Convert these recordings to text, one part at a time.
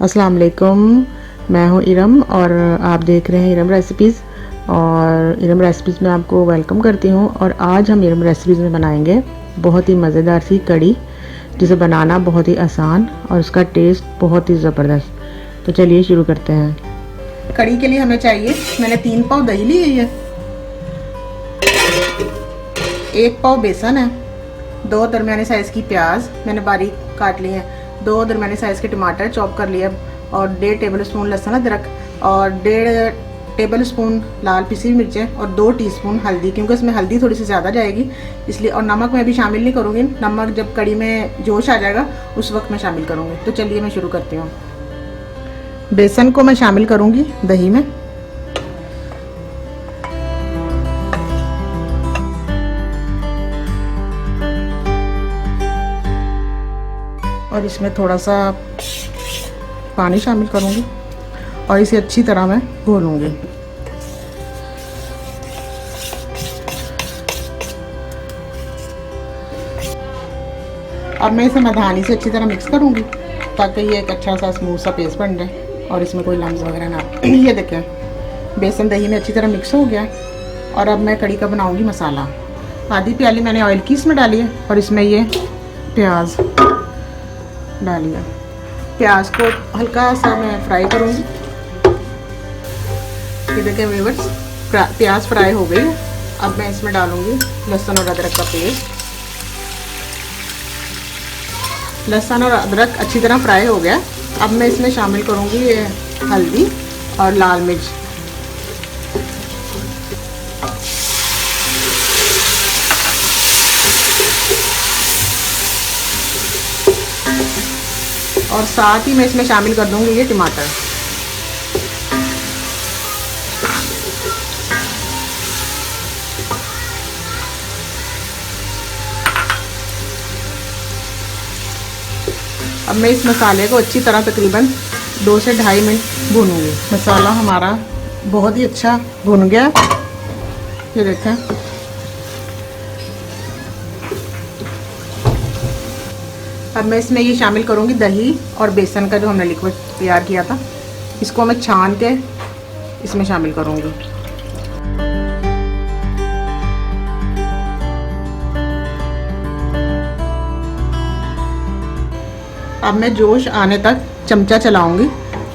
अस्सलाम वालेकुम। मैं हूँ इरम और आप देख रहे हैं इरम रेसिपीज़। और इरम रेसिपीज़ में आपको वेलकम करती हूँ। और आज हम इरम रेसिपीज़ में बनाएंगे बहुत ही मज़ेदार सी कड़ी, जिसे बनाना बहुत ही आसान और उसका टेस्ट बहुत ही ज़बरदस्त। तो चलिए शुरू करते हैं। कड़ी के लिए हमें चाहिए, मैंने 3 पाव दही ली है, 1 पाव बेसन है, 2 दरमियाने साइज़ की प्याज मैंने बारीक काट ली है, 2 दरमियाने साइज़ के टमाटर चॉप कर लिए, और 1.5 टेबल स्पून लहसुन अदरक, और 1.5 टेबल स्पून लाल पिसी मिर्चें, और 2 टीस्पून हल्दी, क्योंकि इसमें हल्दी थोड़ी सी ज़्यादा जाएगी इसलिए। और नमक मैं भी शामिल नहीं करूँगी, नमक जब कड़ी में जोश आ जाएगा उस वक्त मैं शामिल करूँगी। तो चलिए मैं शुरू करती हूँ। बेसन को मैं शामिल करूँगी दही में, और इसमें थोड़ा सा पानी शामिल करूँगी और इसे अच्छी तरह मैं घोलूँगी। अब मैं इसे मधानी से अच्छी तरह मिक्स करूँगी ताकि ये एक अच्छा सा स्मूथ सा पेस्ट बन जाए और इसमें कोई लम्स वगैरह ना। ये देखें, बेसन दही में अच्छी तरह मिक्स हो गया। और अब मैं कड़ी का बनाऊँगी मसाला। आधी प्याली मैंने ऑयल की इसमें डाली है और इसमें ये प्याज डालिए। प्याज को हल्का सा मैं फ्राई करूँगी। ये देखें व्यूअर्स, प्याज फ्राई हो गई है। अब मैं इसमें डालूँगी लहसुन और अदरक का पेस्ट। लहसुन और अदरक अच्छी तरह फ्राई हो गया। अब मैं इसमें शामिल करूँगी ये हल्दी और लाल मिर्च। और साथ ही मैं इसमें शामिल कर दूंगी ये टमाटर। अब मैं इस मसाले को अच्छी तरह तकरीबन 2 से 2.5 मिनट भूनूंगी। मसाला हमारा बहुत ही अच्छा भुन गया, ये देखें। अब मैं इसमें ये शामिल करूँगी दही और बेसन का जो हमने लिक्विड तैयार किया था, इसको मैं छान के इसमें शामिल करूँगी। अब मैं जोश आने तक चमचा चलाऊँगी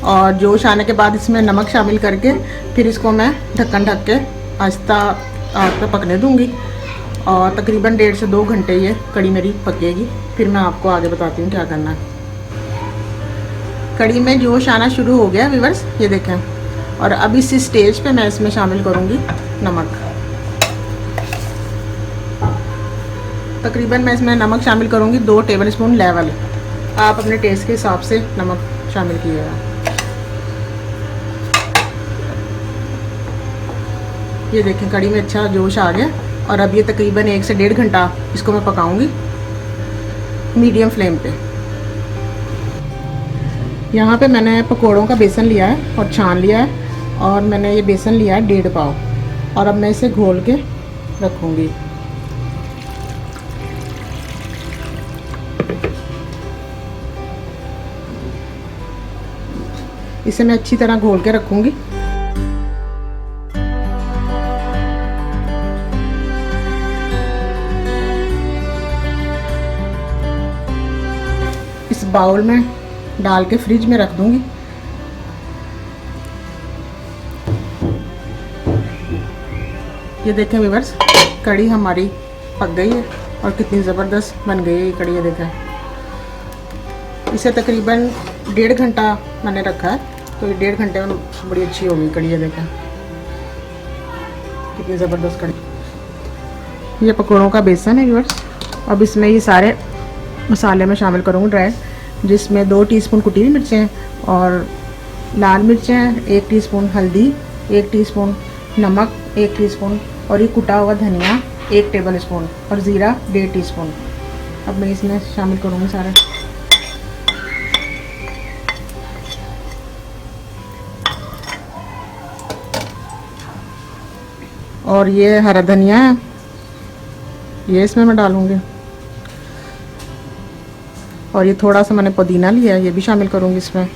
और जोश आने के बाद इसमें नमक शामिल करके फिर इसको मैं ढक्कन ढक के आहिस्ता आग पे पकने दूँगी। और तकरीबन 1.5 से 2 घंटे ये कड़ी मेरी पकेगी। फिर मैं आपको आगे बताती हूँ क्या करना है। कड़ी में जोश आना शुरू हो गया व्यूअर्स, ये देखें। और अब इस स्टेज पे मैं इसमें शामिल करूँगी नमक। तकरीबन मैं इसमें नमक शामिल करूँगी 2 टेबल स्पून लेवल। आप अपने टेस्ट के हिसाब से नमक शामिल कीजिएगा। ये देखें, कड़ी में अच्छा जोश आ गया। और अब ये तकरीबन 1 से 1.5 घंटा इसको मैं पकाऊंगी मीडियम फ्लेम पे। यहाँ पे मैंने पकोड़ों का बेसन लिया है और छान लिया है, और मैंने ये बेसन लिया है 1.5 पाव। और अब मैं इसे घोल के रखूँगी। इसे मैं अच्छी तरह घोल के रखूँगी। इस बाउल में डाल के फ्रिज में रख दूंगी। ये देखें व्यूअर्स, कड़ी हमारी पक गई है और कितनी ज़बरदस्त बन गई है ये कड़ी। ये देखें, इसे तकरीबन 1.5 घंटा मैंने रखा है, तो ये 1.5 घंटे में बड़ी अच्छी होगी कड़ी। ये देखें कितनी ज़बरदस्त कड़ी। ये पकौड़ों का बेसन है व्यूअर्स। अब इसमें ये सारे मसाले में शामिल करूँगी ड्राई, जिसमें 2 टीस्पून कुटी हुई मिर्चें और लाल मिर्चें, 1 टीस्पून हल्दी, 1 टीस्पून नमक, 1 टीस्पून, और ये कुटा हुआ धनिया 1 टेबल स्पून, और ज़ीरा 1.5 टीस्पून। अब मैं इसमें शामिल करूँगी सारे। और ये हरा धनिया है, ये इसमें मैं डालूँगी। और ये थोड़ा सा मैंने पुदीना लिया है, ये भी शामिल करूँगी इसमें।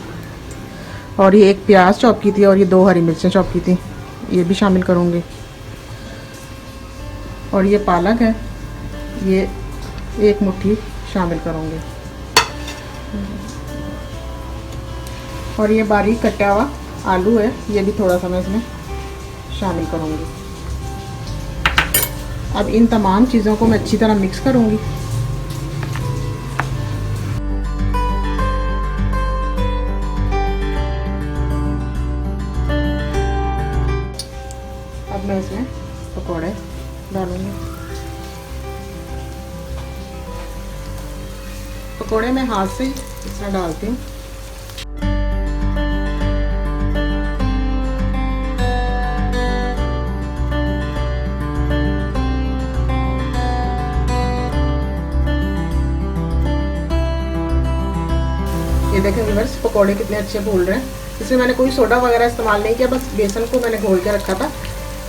और ये एक प्याज चॉप की थी और ये 2 हरी मिर्चें चॉप की थी, ये भी शामिल करूँगी। और ये पालक है, ये 1 मुट्ठी शामिल करूँगी। और ये बारीक कटा हुआ आलू है, ये भी थोड़ा सा मैं इसमें शामिल करूँगी। अब इन तमाम चीज़ों को मैं अच्छी तरह मिक्स करूँगी। अब मैं इसमें पकौड़े डालूँगी। पकौड़े मैं हाथ से इस तरह डालती हूँ। ये देखें व्यूअर्स, पकौड़े कितने अच्छे फूल रहे हैं। इसमें मैंने कोई सोडा वगैरह इस्तेमाल नहीं किया, बस बेसन को मैंने घोल के रखा था।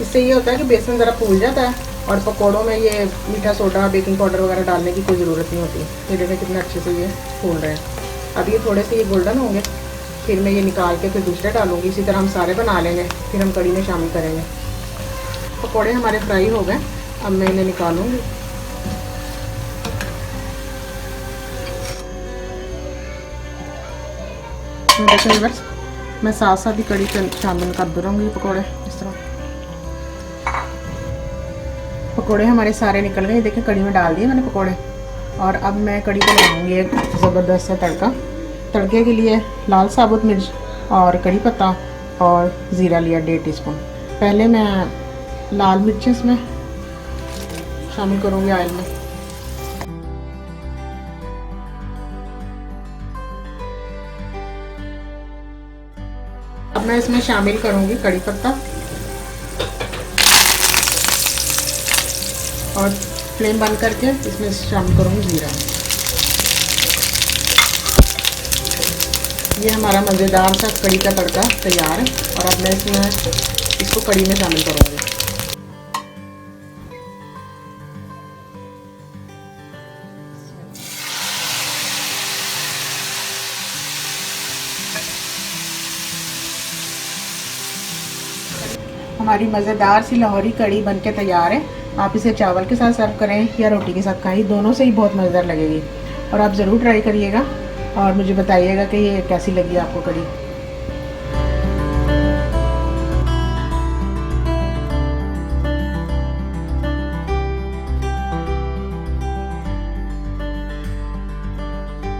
इससे ये होता है कि बेसन ज़रा फूल जाता है और पकौड़ों में ये मीठा सोडा, बेकिंग पाउडर वगैरह डालने की कोई ज़रूरत नहीं होती। ये देखें कितने अच्छे से ये फूल रहे हैं। अब ये थोड़े से ये गोल्डन होंगे, फिर मैं ये निकाल के फिर दूसरे डालूँगी। इसी तरह हम सारे बना लेंगे, फिर हम कड़ी में शामिल करेंगे। पकौड़े हमारे फ्राई हो गए, अब मैं इन्हें निकालूँगी। देखिए बस मैं साथ साथ ही कड़ी शामिल कर दूँगी पकौड़े इस तरह। पकौड़े हमारे सारे निकल गए, देखें कड़ी में डाल दिए मैंने पकौड़े। और अब मैं कड़ी को लगाऊंगी एक ज़बरदस्त सा तड़का। तड़के के लिए लाल साबुत मिर्च और कड़ी पत्ता और ज़ीरा लिया 1.5 टीस्पून। पहले मैं लाल मिर्च इसमें शामिल करूँगी ऑयल में। अब मैं इसमें शामिल करूँगी कड़ी पत्ता और फ्लेम बंद करके इसमें शामिल करूँगी ज़ीरा। ये हमारा मज़ेदार सा कड़ी का तड़का तैयार है। और अब मैं इसको कड़ी में शामिल करूँगी। हमारी मज़ेदार सी लाहौरी कड़ी बनके तैयार है। आप इसे चावल के साथ सर्व करें या रोटी के साथ खाएं, दोनों से ही बहुत मज़ेदार लगेगी। और आप ज़रूर ट्राई करिएगा और मुझे बताइएगा कि ये कैसी लगी आपको कड़ी।